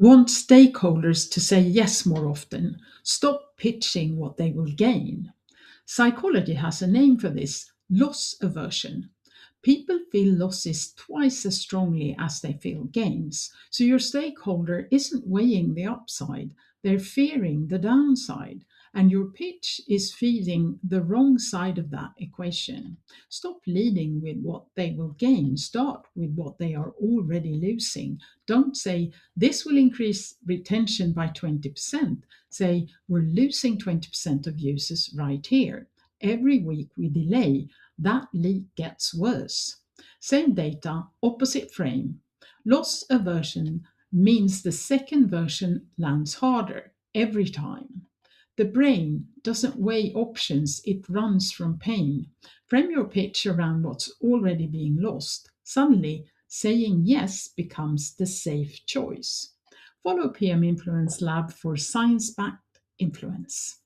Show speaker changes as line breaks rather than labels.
Want stakeholders to say yes more often. Stop pitching what they will gain. Psychology has a name for this: loss aversion. People feel losses twice as strongly as they feel gains. So your stakeholder isn't weighing the upside, they're fearing the downside. And your pitch is feeding the wrong side of that equation. Stop leading with what they will gain. Start with what they are already losing. Don't say, this will increase retention by 20%. Say, we're losing 20% of users right here. Every week we delay, that leak gets worse. Same data, opposite frame. Loss aversion means the second version lands harder every time. The brain doesn't weigh options, it runs from pain. Frame your pitch around what's already being lost. Suddenly, saying yes becomes the safe choice. Follow PM Influence Lab for science backed influence.